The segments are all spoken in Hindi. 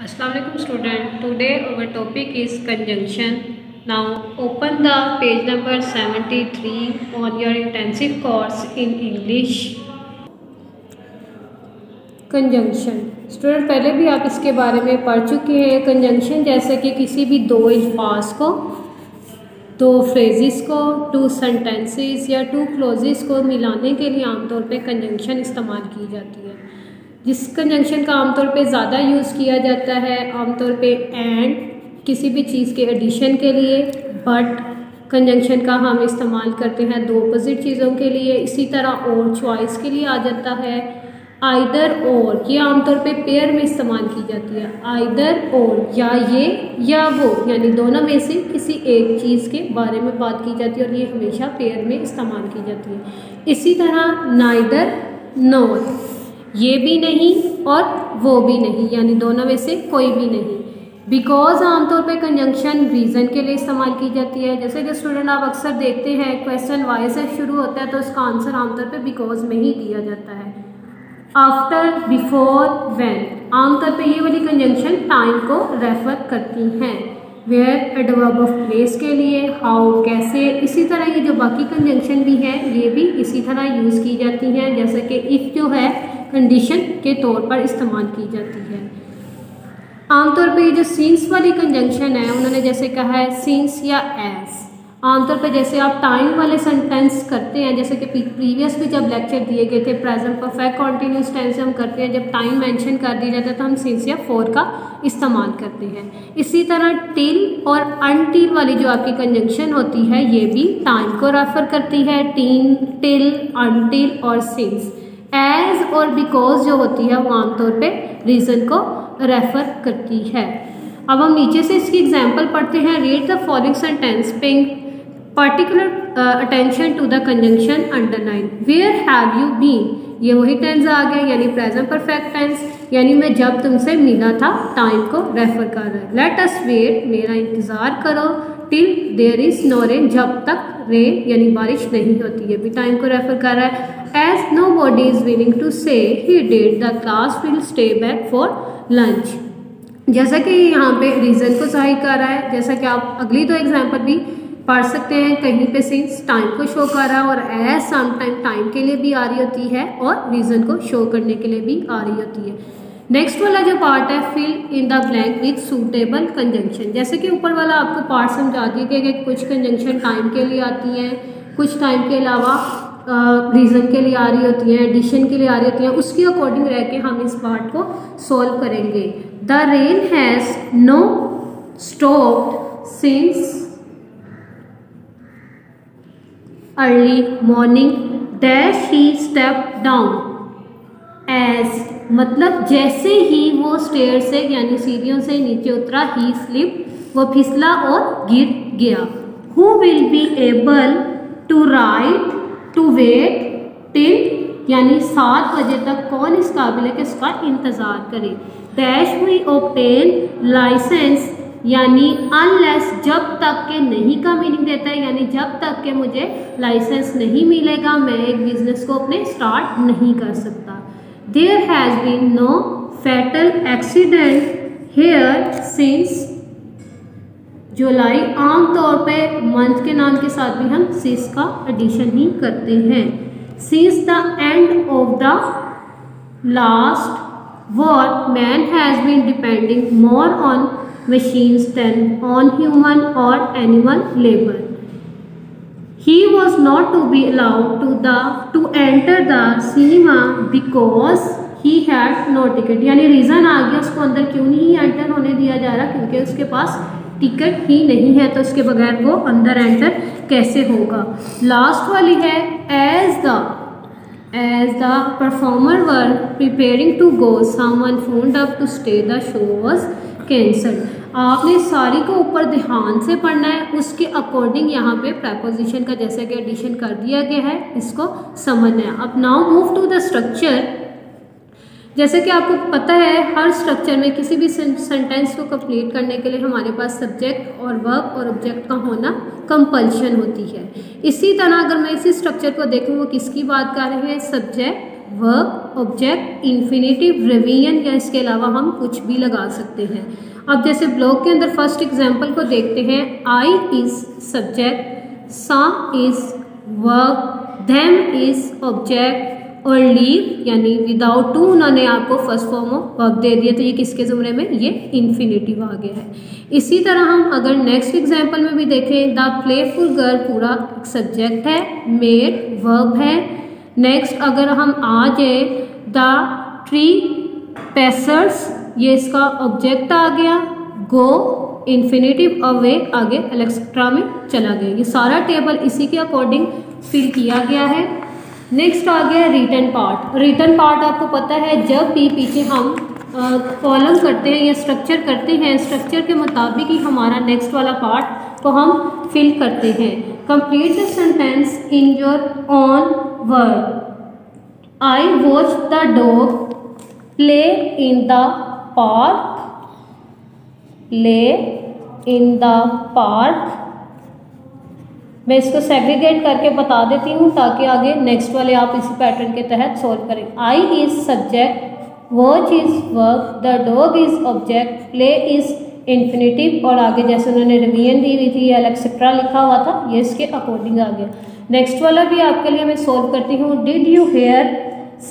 Assalamualaikum student. Today our topic is conjunction. Now open the page number 73 on your intensive course in English. Conjunction student पहले भी आप इसके बारे में पढ़ चुके हैं। कंजंक्शन जैसे कि किसी भी दो अल्फाज को, दो फ्रेजेस को, टू सेंटेंसेस या टू क्लोजेस को मिलाने के लिए आमतौर पे कंजंक्शन इस्तेमाल की जाती है। जिस कंजंक्शन का आमतौर पे ज़्यादा यूज़ किया जाता है आमतौर पे एंड किसी भी चीज़ के एडिशन के लिए, बट कंजंक्शन का हम इस्तेमाल करते हैं दो अपोजिट चीज़ों के लिए। इसी तरह और चॉइस के लिए आ जाता है आइदर और, ये आमतौर पे पेयर में इस्तेमाल की जाती है। आइदर और, या ये या वो, यानी दोनों में से किसी एक चीज़ के बारे में बात की जाती है और ये हमेशा पेयर में इस्तेमाल की जाती है। इसी तरह नाइदर नॉर, ये भी नहीं और वो भी नहीं, यानी दोनों में से कोई भी नहीं। बिकॉज आमतौर पे कंजंक्शन रीज़न के लिए इस्तेमाल की जाती है। जैसे कि स्टूडेंट आप अक्सर देखते हैं क्वेश्चन वाई से शुरू होता है तो उसका आंसर आमतौर पे बिकॉज में ही दिया जाता है। आफ्टर, बिफोर, व्हेन, आमतौर पे ये वाली कंजंक्शन टाइम को रेफर करती हैं। वेयर, एडवर्ब ऑफ प्लेस के लिए, हाउ, कैसे। इसी तरह ये जो बाकी कंजंक्शन भी है ये भी इसी तरह यूज़ की जाती हैं, जैसे कि इफ़ जो है कंडीशन के तौर पर इस्तेमाल की जाती है। आमतौर पे ये जो सिंस वाली कंजंक्शन है उन्होंने जैसे कहा है सिंस या एज। आमतौर पे जैसे आप टाइम वाले सेंटेंस करते हैं, जैसे कि प्रीवियस भी जब लेक्चर दिए गए थे प्रेजेंट परफेक्ट कॉन्टिन्यूस टेंस हम करते हैं, जब टाइम मेंशन कर दिया जाता है तो हम सिंस या फॉर का इस्तेमाल करते हैं। इसी तरह टिल और अनटिल वाली जो आपकी कंजंक्शन होती है ये भी टाइम को रेफर करती है। टिल, अनटिल और सिंस। एज और बिकॉज जो होती है वो आमतौर पे रीज़न को रेफर करती है। अब हम नीचे से इसकी एग्जांपल पढ़ते हैं। Read the following sentence paying particular attention to the conjunction underline. Where have you been, ये वही टेंस आ गया यानी प्रेजेंट परफेक्ट टेंस, यानी मैं जब तुमसे मिला था टाइम को रेफर कर रहा है। लेट अस वेट, मेरा इंतज़ार करो। Till there is no rain, जब तक रेन यानी बारिश नहीं होती है, भी टाइम को रेफर कर रहा है। As nobody is willing to say he did, the class will stay back for lunch. जैसा कि यहाँ पे रीज़न को जाहिर कर रहा है, जैसा कि आप अगली दो एग्जाम्पल भी पढ़ सकते हैं। कहीं पे सिंस टाइम को शो कर रहा है और एज सम टाइम के लिए भी आ रही होती है और रीज़न को शो करने के लिए भी आ रही होती है। नेक्स्ट वाला जो पार्ट है fill in the blank with suitable conjunction. जैसे कि ऊपर वाला आपको पार्ट समझा दिया गया कि कुछ कंजंक्शन टाइम के लिए आती हैं, कुछ टाइम के अलावा रीज़न के लिए आ रही होती हैं, एडिशन के लिए आ रही होती हैं। उसके अकॉर्डिंग रह के हम इस पार्ट को सॉल्व करेंगे। The rain has no stopped since early morning dash he step down. As मतलब जैसे ही वो स्टेयर से यानी सीढ़ियों से नीचे उतरा, ही स्लिप वो फिसला और गिर गया। Who will be able to write to wait till, यानी 7 बजे तक कौन इस काबिल है कि उसका इंतज़ार करे। डैश वी ऑब्टेन लाइसेंस, यानी अनलेस जब तक के नहीं का मीनिंग देता है, यानी जब तक के मुझे लाइसेंस नहीं मिलेगा मैं एक बिजनेस को अपने स्टार्ट नहीं कर सकता। There has been no fatal accident here since July. आमतौर पे मंथ के नाम के साथ भी हम सिंस का एडिशन ही करते हैं। Since the end of the last war man has been depending more on machines than on human or animal labor. He was not to be allowed to enter the cinema because he had no ticket, यानी रीज़न आ गया उसको अंदर क्यों नहीं एंटर होने दिया जा रहा, क्योंकि उसके पास टिकट ही नहीं है, तो उसके बगैर वो अंदर एंटर कैसे होगा। लास्ट वाली है as the performer were preparing to go someone phoned up to stay, the show was cancelled। आपने सारी को ऊपर ध्यान से पढ़ना है, उसके अकॉर्डिंग यहाँ पे प्रपोजिशन का जैसे कि एडिशन कर दिया गया है इसको समझना है। अब now move to the structure. जैसे कि आपको पता है हर स्ट्रक्चर में किसी भी सेंटेंस को कंप्लीट करने के लिए हमारे पास सब्जेक्ट और वर्ब और ऑब्जेक्ट का होना कंपल्शन होती है। इसी तरह अगर मैं इसी स्ट्रक्चर को देखूँ वो किसकी बात कर रहे हैं, subject, verb object, infinitive, revision या इसके अलावा हम कुछ भी लगा सकते हैं। अब जैसे ब्लॉक के अंदर फर्स्ट एग्जांपल को देखते हैं। I is subject, some is verb, them is object और लीव यानी विदाउट टू उन्होंने आपको फर्स्ट फॉर्म ऑफ वर्ब दे दिया, तो ये किसके ज़ुमरे में, ये इन्फिनेटिव आ गया है। इसी तरह हम अगर नेक्स्ट एग्जांपल में भी देखें, द प्लेफुल गर्ल पूरा सब्जेक्ट है, मेड वर्ब है। नेक्स्ट अगर हम आ जाए, द ट्री पेसर्स ये इसका ऑब्जेक्ट आ गया, गो इन्फिनेटिव, अवे आगे एलेक्ट्रा में चला गया। ये सारा टेबल इसी के अकॉर्डिंग फिल किया गया है। नेक्स्ट आ गया रिटन पार्ट। रिटन पार्ट आपको पता है जब भी पीछे हम कॉलम करते हैं या स्ट्रक्चर करते हैं, स्ट्रक्चर के मुताबिक ही हमारा नेक्स्ट वाला पार्ट को हम फिल करते हैं। Complete the sentence in your own word. I watch the dog play in the park, play in the park. मैं इसको सेग्रीगेट करके बता देती हूँ ताकि आगे नेक्स्ट वाले आप इसी पैटर्न के तहत सोल्व करें। I is subject, watch is verb, the dog is object, play is infinitive और आगे जैसे उन्होंने रिवीजन दी हुई थी या एलेक्सेट्रा लिखा हुआ था, ये इसके अकॉर्डिंग आ गया। नेक्स्ट वाला भी आपके लिए मैं सोल्व करती हूँ। Did you hear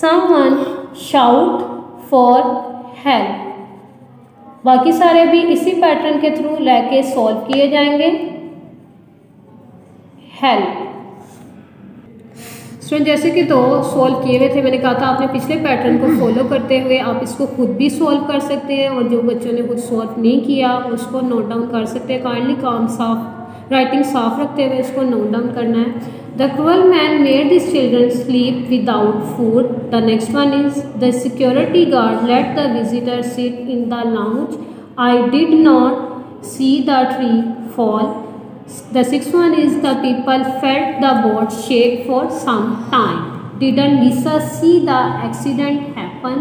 someone shout for help. बाकी सारे भी इसी पैटर्न के थ्रू लेके सॉल्व किए जाएंगे। हेल्प स्टूडेंट जैसे कि दो सॉल्व किए हुए थे, मैंने कहा था आपने पिछले पैटर्न को फॉलो करते हुए आप इसको खुद भी सॉल्व कर सकते हैं और जो बच्चों ने खुद सॉल्व नहीं किया उसको नोट डाउन कर सकते हैं। काइंडली काम साफ राइटिंग साफ रखते हुए इसको नोट डाउन करना है। The cruel man made this children sleep without food. The next one is the security guard let the visitor sit in the lounge. I did not see the tree fall. The sixth one is the people felt the boat shake for some time. Didn't Lisa see the accident happen?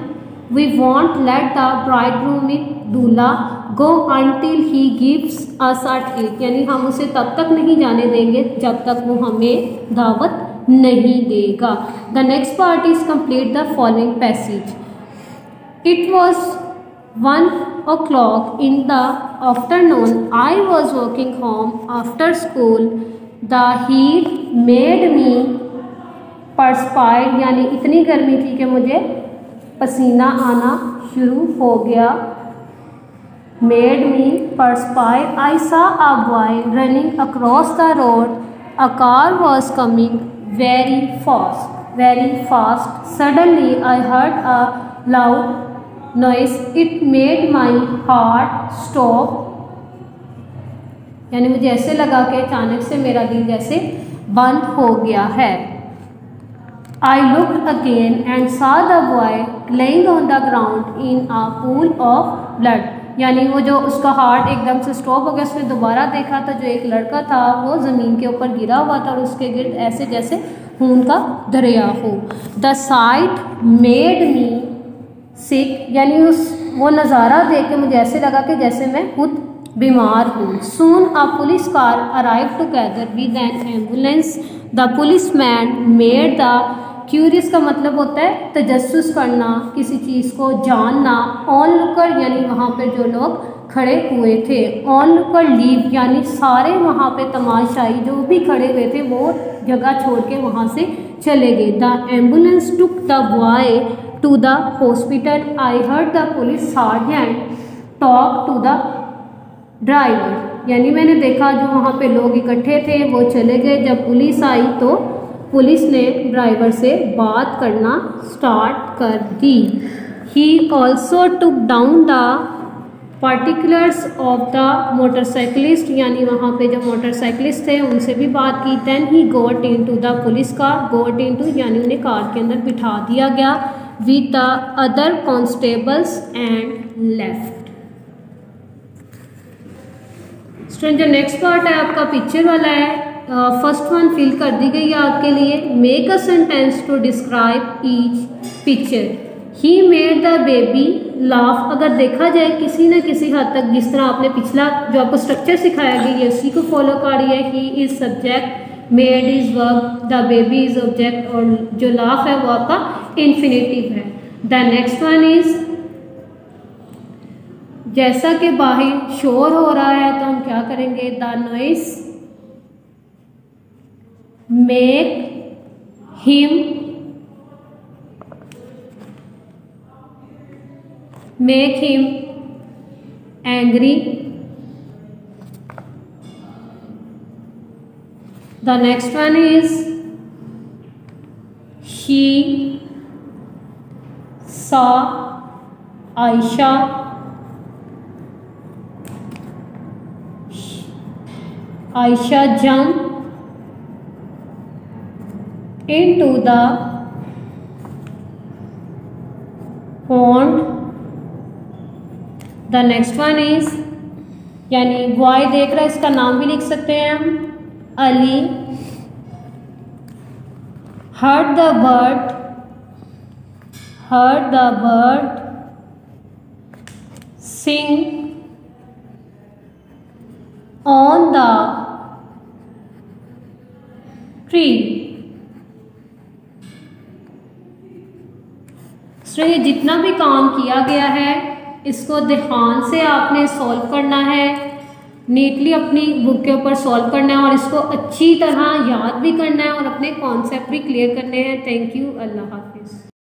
We won't let the bridegroom दूल्हा go until he gives us a treat. यानी हम उसे तब तक नहीं जाने देंगे जब तक वो हमें दावत नहीं देगा। The next part is complete the following passage. It was 1 o'clock in the afternoon. I was walking home after school. The heat made me perspire. यानी इतनी गर्मी थी कि मुझे पसीना आना शुरू हो गया। Made me perspire. I saw a boy running across the road. A car was coming very fast, very fast. Suddenly I heard a loud noise. It made my heart stop. यानी मुझे ऐसे लगा कि अचानक से मेरा दिल जैसे बंद हो गया है। I looked again and saw the boy laying on the ground in a pool of blood. यानी वो जो उसका हार्ट एकदम से स्टॉप हो गया, उसने दोबारा देखा तो जो एक लड़का था वो ज़मीन के ऊपर गिरा हुआ था और उसके गिर्द ऐसे जैसे खून का दरिया हो। The sight made me sick. यानी वो नज़ारा देख के मुझे ऐसे लगा कि जैसे मैं खुद बीमार हूँ। Soon a police car arrived together with an ambulance. The policeman made the curious का मतलब होता है तजस्सुस करना, किसी चीज़ को जानना। ऑन लुकर यानी वहाँ पे जो लोग खड़े हुए थे। ऑन लुकर लीव यानी सारे वहाँ पे तमाशाई जो भी खड़े हुए थे वो जगह छोड़ के वहाँ से चले गए। The ambulance took the boy to the hospital. I heard the police sergeant talk to the driver. यानी मैंने देखा जो वहाँ पे लोग इकट्ठे थे वो चले गए। जब पुलिस आई तो पुलिस ने ड्राइवर से बात करना स्टार्ट कर दी. He also took down the particulars of the motorcyclist. यानी वहाँ पे जो मोटरसाइकिलिस्ट थे उनसे भी बात की. Then he got into the police car. Got into यानी उन्हें कार के अंदर बिठा दिया गया with the other constables and left. Student जो नेक्स्ट पार्ट है आपका पिक्चर वाला है. फर्स्ट वन फिल कर दी गई है आपके लिए. Make a sentence to describe each picture. He made the baby laugh. अगर देखा जाए किसी न किसी हद तक जिस तरह आपने पिछला जो आपको स्ट्रक्चर सिखाया गया है उसी को फॉलो कर रही है. He is subject, made is verb, the baby is object और जो लाफ है वो आपका इन्फिनेटिव है। द नेक्स्ट वन इज जैसा कि बाहर शोर हो रहा है तो हम क्या करेंगे, the noise make him angry. The next one is she saw Ayesha jump into the pond। The next one is यानी बॉय देख रहा है, इसका नाम भी लिख सकते हैं हम, Ali. Heard the bird sing on the tree. तो ये जितना भी काम किया गया है इसको ध्यान से आपने सॉल्व करना है, नीटली अपनी बुक के ऊपर सॉल्व करना है और इसको अच्छी तरह याद भी करना है और अपने कॉन्सेप्ट भी क्लियर करने हैं। थैंक यू, अल्लाह हाफिज़।